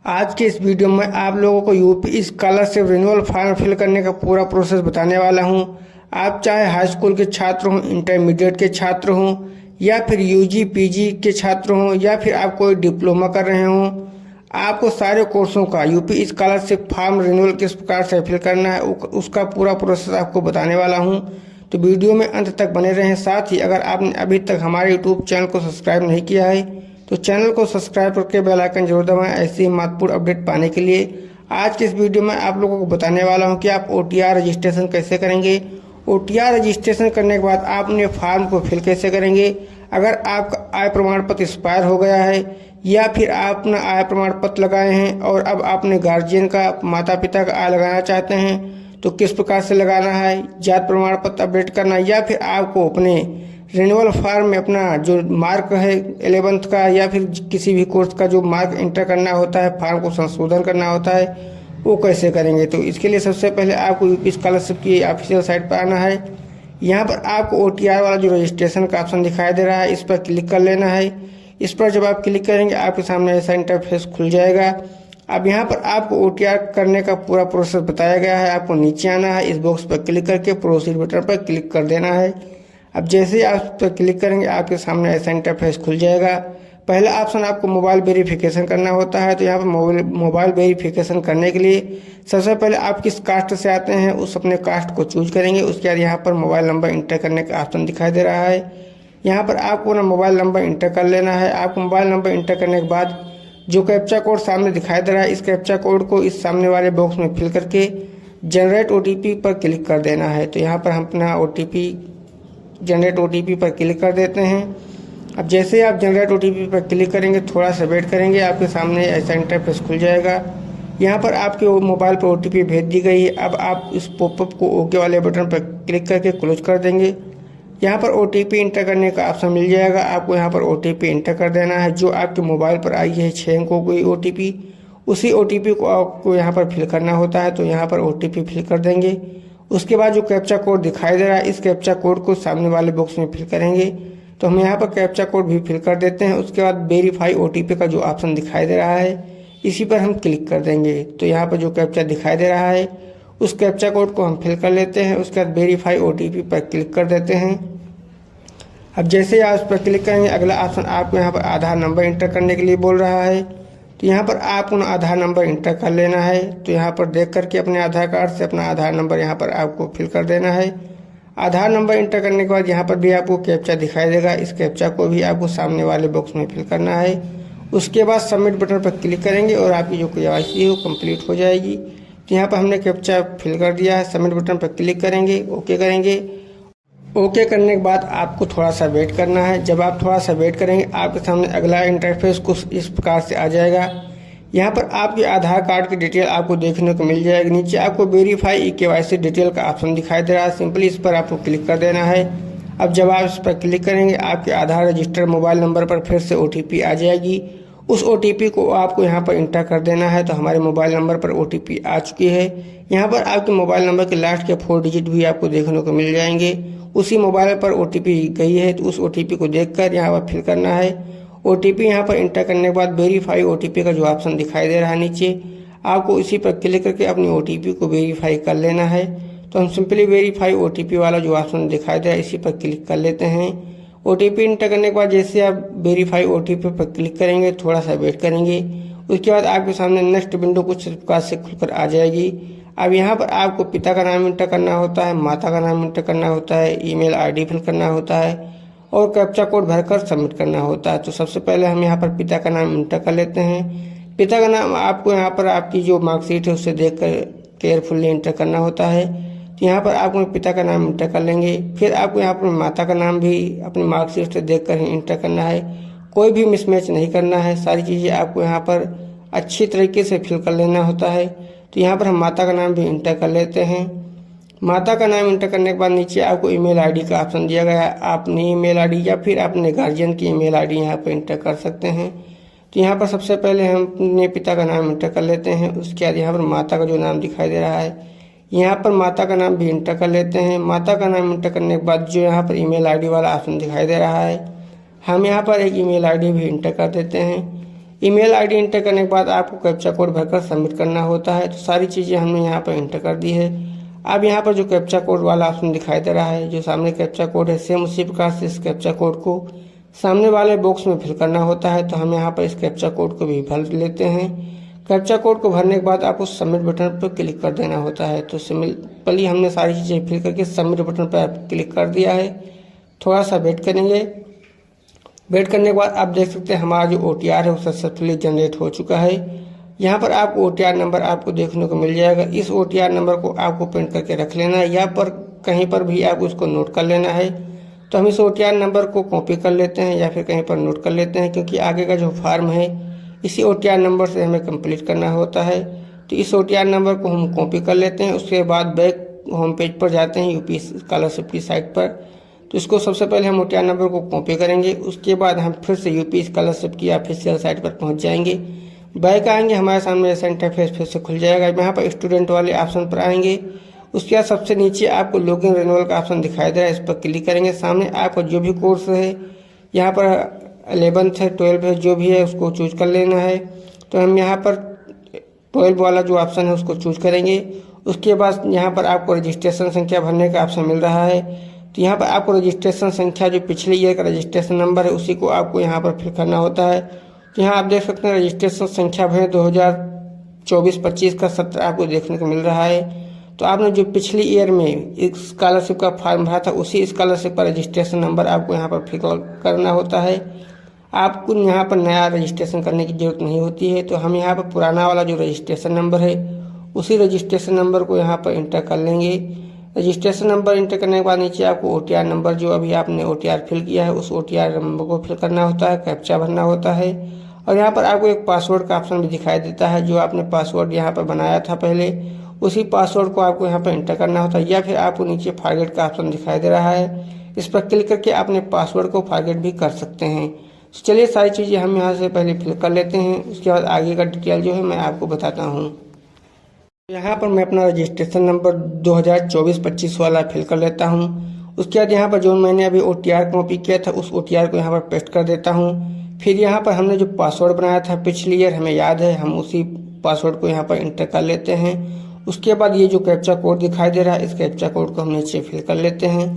आज के इस वीडियो में आप लोगों को UP scholarship renewal form fill करने का पूरा प्रोसेस बताने वाला हूं। आप चाहे हाई स्कूल के छात्र हों, इंटरमीडिएट के छात्र हों या फिर यूजी पीजी के छात्र हों या फिर आप कोई डिप्लोमा कर रहे हों, आपको सारे कोर्सों का यूपी स्कॉलरशिप फॉर्म रिन्यूअल किस प्रकार से फिल करना है उसका पूरा प्रोसेस आपको बताने वाला हूँ। तो वीडियो में अंत तक बने रहें। साथ ही अगर आपने अभी तक हमारे यूट्यूब चैनल को सब्सक्राइब नहीं किया है तो चैनल को सब्सक्राइब करके बेल आइकन जरूर दबाएं ऐसी महत्वपूर्ण अपडेट पाने के लिए। आज के इस वीडियो में आप लोगों को बताने वाला हूं कि आप ओटीआर रजिस्ट्रेशन कैसे करेंगे। ओटीआर रजिस्ट्रेशन करने के बाद आप अपने फॉर्म को फिल कैसे करेंगे। अगर आपका आय प्रमाण पत्र एक्सपायर हो गया है या फिर आप अपना आय प्रमाण पत्र लगाए हैं और अब आपने गार्जियन का, माता पिता का आय लगाना चाहते हैं तो किस प्रकार से लगाना है, जात प्रमाण पत्र अपडेट करना या फिर आपको अपने रिन्यूअल फॉर्म में अपना जो मार्क है 11th का या फिर किसी भी कोर्स का जो मार्क इंटर करना होता है, फॉर्म को संशोधन करना होता है, वो कैसे करेंगे। तो इसके लिए सबसे पहले आपको यूपी स्कॉलरशिप की ऑफिशियल साइट पर आना है। यहाँ पर आपको ओटीआर वाला जो रजिस्ट्रेशन का ऑप्शन दिखाई दे रहा है इस पर क्लिक कर लेना है। इस पर जब आप क्लिक करेंगे आपके सामने ऐसा इंटरफेस खुल जाएगा। अब यहाँ पर आपको ओटीआर करने का पूरा प्रोसेस बताया गया है। आपको नीचे आना है, इस बॉक्स पर क्लिक करके प्रोसीड बटन पर क्लिक कर देना है। अब जैसे ही आप इस पर क्लिक करेंगे आपके सामने ऐसा इंटरफेस खुल जाएगा। पहला ऑप्शन आपको मोबाइल वेरिफिकेशन करना होता है। तो यहाँ पर मोबाइल वेरिफिकेशन करने के लिए सबसे पहले आप किस कास्ट से आते हैं उस अपने कास्ट को चूज करेंगे। उसके बाद यहाँ पर मोबाइल नंबर इंटर करने का ऑप्शन दिखाई दे रहा है। यहाँ पर आपको अपना मोबाइल नंबर इंटर कर लेना है। आपको मोबाइल नंबर इंटर करने के बाद जो कैप्चा कोड सामने दिखाई दे रहा है इस कैप्चा कोड को इस सामने वाले बॉक्स में फिल करके जनरेट ओटीपी पर क्लिक कर देना है। तो यहाँ पर हम अपना जनरेट ओटीपी पर क्लिक कर देते हैं। अब जैसे आप जनरेट ओटीपी पर क्लिक करेंगे, थोड़ा सा वेट करेंगे, आपके सामने ऐसा इंटरफेस खुल जाएगा। यहाँ पर आपके मोबाइल पर ओटीपी भेज दी गई है। अब आप इस पॉपअप को ओके वाले बटन पर क्लिक करके क्लोज कर देंगे। यहाँ पर ओटीपी इंटर करने का ऑप्शन मिल जाएगा। आपको यहाँ पर ओटीपी इंटर कर देना है जो आपके मोबाइल पर आई है 6 अंकों की ओटीपी, उसी ओटीपी को आपको यहाँ पर फिल करना होता है। तो यहाँ पर ओटीपी फिल कर देंगे। उसके बाद जो कैप्चा कोड दिखाई दे रहा है इस कैप्चा कोड को सामने वाले बॉक्स में फिल करेंगे। तो हम यहाँ पर कैप्चा कोड भी फिल कर देते हैं। उसके बाद वेरीफाई ओटीपी का जो ऑप्शन दिखाई दे रहा है इसी पर हम क्लिक कर देंगे। तो यहाँ पर जो कैप्चा दिखाई दे रहा है उस कैप्चा कोड को हम फिल कर लेते हैं। उसके बाद वेरीफाई ओटीपी पर क्लिक कर देते हैं। अब जैसे आप उस पर क्लिक करेंगे अगला ऑप्शन आपको यहाँ पर आधार नंबर इंटर करने के लिए बोल रहा है। तो यहाँ पर आपको आधार नंबर इंटर कर लेना है। तो यहाँ पर देख करके अपने आधार कार्ड से अपना आधार नंबर यहाँ पर आपको फिल कर देना है। आधार नंबर इंटर करने के बाद यहाँ पर भी आपको कैप्चा दिखाई देगा। इस कैप्चा को भी आपको सामने वाले बॉक्स में फिल करना है। उसके बाद सबमिट बटन पर क्लिक करेंगे और आपकी जो KYC है वो कंप्लीट हो जाएगी। तो यहाँ पर हमने कैप्चा फिल कर दिया है। सबमिट बटन पर क्लिक करेंगे, ओके करेंगे। ओके करने के बाद आपको थोड़ा सा वेट करना है। जब आप थोड़ा सा वेट करेंगे आपके सामने अगला इंटरफेस कुछ इस प्रकार से आ जाएगा। यहाँ पर आपके आधार कार्ड की डिटेल आपको देखने को मिल जाएगी। नीचे आपको वेरीफाई KYC डिटेल का ऑप्शन दिखाई दे रहा है। सिंपली इस पर आपको क्लिक कर देना है। अब जब आप इस पर क्लिक करेंगे आपके आधार रजिस्टर्ड मोबाइल नंबर पर फिर से ओटीपी आ जाएगी। उस ओटीपी को आपको यहाँ पर इंटर कर देना है। तो हमारे मोबाइल नंबर पर ओटीपी आ चुकी है। यहाँ पर आपके मोबाइल नंबर के लास्ट के 4 डिजिट भी आपको देखने को मिल जाएंगे। उसी मोबाइल पर ओटीपी गई है तो उस ओटीपी को देखकर यहाँ पर फिल करना है। ओटीपी यहाँ पर इंटर करने के बाद वेरीफाई ओटीपी का जो ऑप्शन दिखाई दे रहा है नीचे, आपको इसी पर क्लिक करके अपनी ओटीपी को वेरीफाई कर लेना है। तो हम सिंपली वेरीफाई ओटीपी वाला जो ऑप्शन दिखाई दे रहा है इसी पर क्लिक कर लेते हैं। ओटीपी इंटर करने के बाद जैसे आप वेरीफाई ओटीपी पर क्लिक करेंगे, थोड़ा सा वेट करेंगे, उसके बाद आपके सामने नेक्स्ट विंडो कुछ प्रकार से खुलकर आ जाएगी। अब यहाँ पर आपको पिता का नाम इंटर करना होता है, माता का नाम इंटर करना होता है, ईमेल आईडी फिल करना होता है और कैप्चा कोड भरकर सबमिट करना होता है। तो सबसे पहले हम यहाँ पर पिता का नाम इंटर कर लेते हैं। पिता का नाम आपको यहाँ पर आपकी जो मार्कशीट है उससे देख कर केयरफुली इंटर करना होता है। तो यहाँ पर आपको पिता का नाम इंटर कर लेंगे। फिर आपको यहाँ पर माता का नाम भी अपनी मार्कशीट से देख कर ही इंटर करना है। कोई भी मिसमैच नहीं करना है। सारी चीज़ें आपको यहाँ पर अच्छी तरीके से फिल कर लेना होता है। तो यहाँ पर हम माता का नाम भी इंटर कर लेते हैं। माता का नाम इंटर करने के बाद नीचे आपको ईमेल आईडी का ऑप्शन दिया गया है। अपनी ईमेल आईडी या फिर अपने गार्जियन की ईमेल आईडी यहाँ पर इंटर कर सकते हैं। तो यहाँ पर सबसे पहले हम अपने पिता का नाम इंटर कर लेते हैं। उसके बाद यहाँ पर माता का जो नाम दिखाई दे रहा है यहाँ पर माता का नाम भी इंटर कर लेते हैं। माता का नाम इंटर करने के बाद जो यहाँ पर ईमेल आईडी वाला ऑप्शन दिखाई दे रहा है हम यहाँ पर एक ईमेल आईडी भी इंटर कर देते हैं। ईमेल आईडी इंटर करने के बाद आपको कैप्चा कोड भरकर सबमिट करना होता है। तो सारी चीज़ें हमने यहाँ पर इंटर कर दी है। अब यहाँ पर जो कैप्चा कोड वाला ऑप्शन दिखाई दे रहा है, जो सामने कैप्चा कोड है, सेम उसी प्रकार से इस कैप्चा कोड को सामने वाले बॉक्स में फिल करना होता है। तो हम यहाँ पर इस कैप्चा कोड को भी भर लेते हैं। कैप्चा कोड को भरने के बाद आपको सबमिट बटन पर क्लिक कर देना होता है। तो सिंपली हमने सारी चीज़ें फिल करके सबमिट बटन पर क्लिक कर दिया है। थोड़ा सा वेट करेंगे। वेट करने के बाद आप देख सकते हैं हमारा जो OTR है वो सक्सेसफुली जनरेट हो चुका है। यहाँ पर आपको OTR नंबर आपको देखने को मिल जाएगा। इस OTR नंबर को आपको प्रिंट करके रख लेना है या पर कहीं पर भी आप उसको नोट कर लेना है। तो हम इस OTR नंबर को कॉपी कर लेते हैं या फिर कहीं पर नोट कर लेते हैं, क्योंकि आगे का जो फॉर्म है इसी OTR नंबर से हमें कंप्लीट करना होता है। तो इस OTR नंबर को हम कॉपी कर लेते हैं। उसके बाद बैक होम पेज पर जाते हैं यूपी स्कॉलरशिप की साइट पर। तो इसको सबसे पहले हम OTR नंबर को कॉपी करेंगे। उसके बाद हम फिर से यूपी स्कॉलरशिप की ऑफिशियल साइट पर पहुंच जाएंगे। बैक आएंगे, हमारे सामने ऐसा इंटरफेस फिर से खुल जाएगा। यहाँ पर स्टूडेंट वाले ऑप्शन पर आएंगे। उसके बाद सबसे नीचे आपको लॉगिन रिन्यूअल का ऑप्शन दिखाई दे रहा है, इस पर क्लिक करेंगे। सामने आपका जो भी कोर्स है, यहाँ पर 11th है, 12th है, जो भी है उसको चूज कर लेना है। तो हम यहाँ पर 12 वाला जो ऑप्शन है उसको चूज करेंगे। उसके बाद यहाँ पर आपको रजिस्ट्रेशन संख्या भरने का ऑप्शन मिल रहा है। तो यहाँ पर आपको रजिस्ट्रेशन संख्या जो पिछले ईयर का रजिस्ट्रेशन नंबर है उसी को आपको यहाँ पर फिल करना होता है। तो यहाँ आप देख सकते हैं रजिस्ट्रेशन संख्या भरें 2024-25 का सत्र आपको देखने को मिल रहा है। तो आपने जो पिछली ईयर में एक स्कॉलरशिप का फॉर्म भरा था उसी स्कॉलरशिप का रजिस्ट्रेशन नंबर आपको यहाँ पर फिल करना होता है। आपको यहाँ पर नया रजिस्ट्रेशन करने की जरूरत नहीं होती है। तो हम यहाँ पर पुराना वाला जो रजिस्ट्रेशन नंबर है उसी रजिस्ट्रेशन नंबर को यहाँ पर इंटर कर लेंगे। रजिस्ट्रेशन नंबर इंटर करने के बाद नीचे आपको OTR नंबर जो अभी आपने OTR फिल किया है उस OTR नंबर को फिल करना होता है, कैप्चा भरना होता है। और यहाँ पर आपको एक पासवर्ड का ऑप्शन भी दिखाई देता है। जो आपने पासवर्ड यहाँ पर बनाया था पहले उसी पासवर्ड को आपको यहाँ पर इंटर करना होता है, या फिर आपको नीचे फॉरगेट का ऑप्शन दिखाई दे रहा है, इस पर क्लिक करके अपने पासवर्ड को फॉरगेट भी कर सकते हैं। चलिए सारी चीज़ें हम यहाँ से पहले फिल कर लेते हैं। उसके बाद आगे का डिटेल जो है मैं आपको बताता हूँ। यहाँ पर मैं अपना रजिस्ट्रेशन नंबर 2024-25 वाला फिल कर लेता हूँ। उसके बाद यहाँ पर जो मैंने अभी OTR कॉपी किया था उस OTR को यहाँ पर पेस्ट कर देता हूँ। फिर यहाँ पर हमने जो पासवर्ड बनाया था पिछली ईयर, हमें याद है, हम उसी पासवर्ड को यहाँ पर इंटर कर लेते हैं। उसके बाद ये जो कैप्चा कोड दिखाई दे रहा है इस कैप्चा कोड को हम नीचे फिल कर लेते हैं।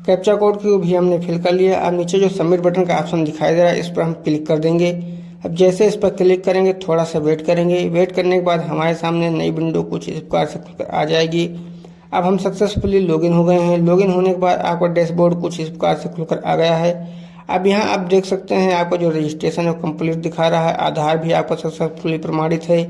कैप्चा कोड को भी हमने फिल कर लिया। अब नीचे जो सबमिट बटन का ऑप्शन दिखाई दे रहा है इस पर हम क्लिक कर देंगे। अब जैसे इस पर क्लिक करेंगे थोड़ा सा वेट करेंगे। वेट करने के बाद हमारे सामने नई विंडो कुछ इस प्रकार से खुलकर आ जाएगी। अब हम सक्सेसफुली लॉगिन हो गए हैं। लॉगिन होने के बाद आपका डैशबोर्ड कुछ इस प्रकार से खुलकर आ गया है। अब यहाँ आप देख सकते हैं आपका जो रजिस्ट्रेशन है कंप्लीट दिखा रहा है। आधार भी आपका सक्सेसफुली प्रमाणित है,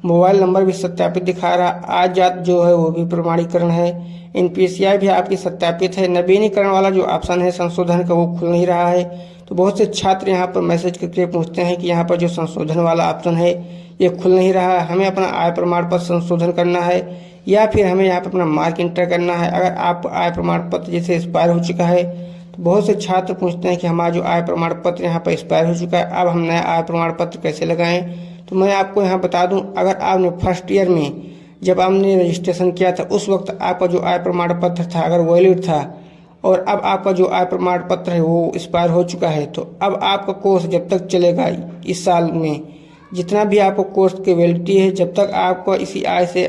मोबाइल नंबर भी सत्यापित दिखा रहा है, आज जात जो है वो भी प्रमाणीकरण है, NPCI भी आपकी सत्यापित है। नवीनीकरण वाला जो ऑप्शन है संशोधन का वो खुल नहीं रहा है। तो बहुत से छात्र यहाँ पर मैसेज करके पूछते हैं कि यहाँ पर जो संशोधन वाला ऑप्शन है ये खुल नहीं रहा है, हमें अपना आय प्रमाण पत्र संशोधन करना है या फिर हमें यहाँ पर अपना मार्क इंटर करना है। अगर आप आय प्रमाण पत्र जैसे एक्सपायर हो चुका है तो बहुत से छात्र पूछते हैं कि हमारा जो आय प्रमाण पत्र यहाँ पर एक्सपायर हो चुका है, अब हम नया आय प्रमाण पत्र कैसे लगाएं। तो मैं आपको यहाँ बता दूं, अगर आपने फर्स्ट ईयर में जब आपने रजिस्ट्रेशन किया था उस वक्त आपका जो आय प्रमाण पत्र था अगर वैलिड था और अब आपका जो आय प्रमाण पत्र है वो एक्सपायर हो चुका है, तो अब आपका कोर्स जब तक चलेगा इस साल में जितना भी आपको कोर्स की वैलिडिटी है, जब तक आपको इसी आय से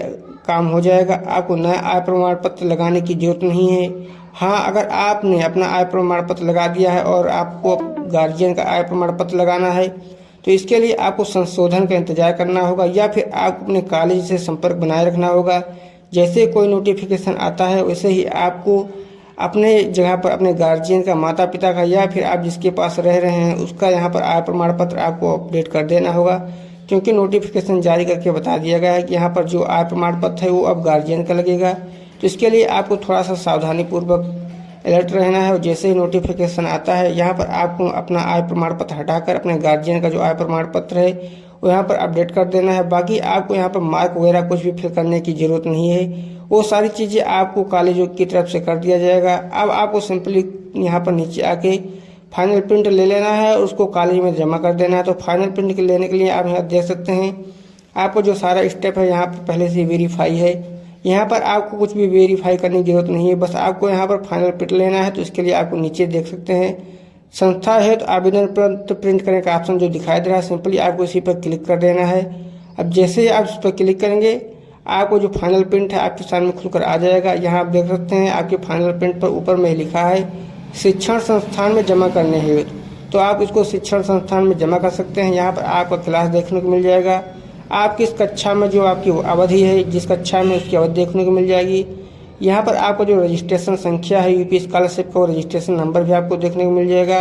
काम हो जाएगा, आपको नया आय प्रमाण पत्र लगाने की जरूरत नहीं है। हाँ, अगर आपने अपना आय प्रमाण पत्र लगा दिया है और आपको गार्जियन का आय प्रमाण पत्र लगाना है तो इसके लिए आपको संशोधन का इंतजार करना होगा या फिर आपको अपने कॉलेज से संपर्क बनाए रखना होगा। जैसे कोई नोटिफिकेशन आता है वैसे ही आपको अपने जगह पर अपने गार्जियन का, माता पिता का या फिर आप जिसके पास रह रहे हैं उसका यहाँ पर आय प्रमाण पत्र आपको अपडेट कर देना होगा, क्योंकि नोटिफिकेशन जारी करके बता दिया गया है कि यहाँ पर जो आय प्रमाण पत्र है वो अब गार्जियन का लगेगा। तो इसके लिए आपको थोड़ा सा सावधानीपूर्वक अलर्ट रहना है और जैसे ही नोटिफिकेशन आता है यहाँ पर आपको अपना आय प्रमाण पत्र हटाकर अपने गार्जियन का जो आय प्रमाण पत्र है वो यहाँ पर अपडेट कर देना है। बाकी आपको यहाँ पर मार्क वगैरह कुछ भी फिल करने की ज़रूरत नहीं है, वो सारी चीज़ें आपको कॉलेज की तरफ से कर दिया जाएगा। अब आपको सिंपली यहाँ पर नीचे आके फाइनल प्रिंट ले लेना है और उसको कॉलेज में जमा कर देना है। तो फाइनल प्रिंट लेने के लिए आप यहाँ देख सकते हैं आपको जो सारा स्टेप है यहाँ पर पहले से वेरीफाई है। यहाँ पर आपको कुछ भी वेरीफाई करने की जरूरत नहीं है, बस आपको यहाँ पर फाइनल प्रिंट लेना है। तो इसके लिए आपको नीचे देख सकते हैं संस्था है तो आवेदन पत्र प्रिंट करने का ऑप्शन जो दिखाई दे रहा है, सिंपली आपको इसी पर क्लिक कर देना है। अब जैसे ही आप इस पर क्लिक करेंगे आपको जो फाइनल प्रिंट है आपके सामने खुलकर आ जाएगा। यहाँ आप देख सकते हैं आपके फाइनल प्रिंट पर ऊपर में लिखा है शिक्षण संस्थान में जमा करने हेतु, तो आप इसको शिक्षण संस्थान में जमा कर सकते हैं। यहाँ पर आपका क्लास देखने को मिल जाएगा, आप किस कक्षा में जो आपकी अवधि है, जिस कक्षा में उसकी अवधि देखने को मिल जाएगी। यहाँ पर आपका जो रजिस्ट्रेशन संख्या है यूपी स्कॉलरशिप का, वो रजिस्ट्रेशन नंबर भी आपको देखने को मिल जाएगा।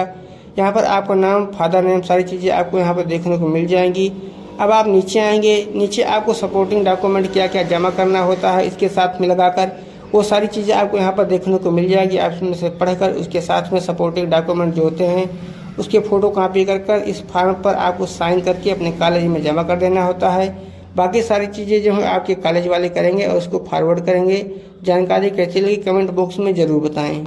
यहाँ पर आपका नाम, फादर नेम, सारी चीज़ें आपको यहाँ पर देखने को मिल जाएंगी। अब आप नीचे आएंगे, नीचे आपको सपोर्टिंग डॉक्यूमेंट क्या क्या जमा करना होता है इसके साथ में लगाकर वो सारी चीज़ें आपको यहाँ पर देखने को मिल जाएगी। आप उसमें से पढ़कर उसके साथ में सपोर्टिंग डॉक्यूमेंट जो होते हैं उसके फ़ोटो कॉपी कर इस फॉर्म पर आपको साइन करके अपने कॉलेज में जमा कर देना होता है। बाकी सारी चीज़ें जो है आपके कॉलेज वाले करेंगे और उसको फॉरवर्ड करेंगे। जानकारी कैसी लगी कमेंट बॉक्स में ज़रूर बताएं।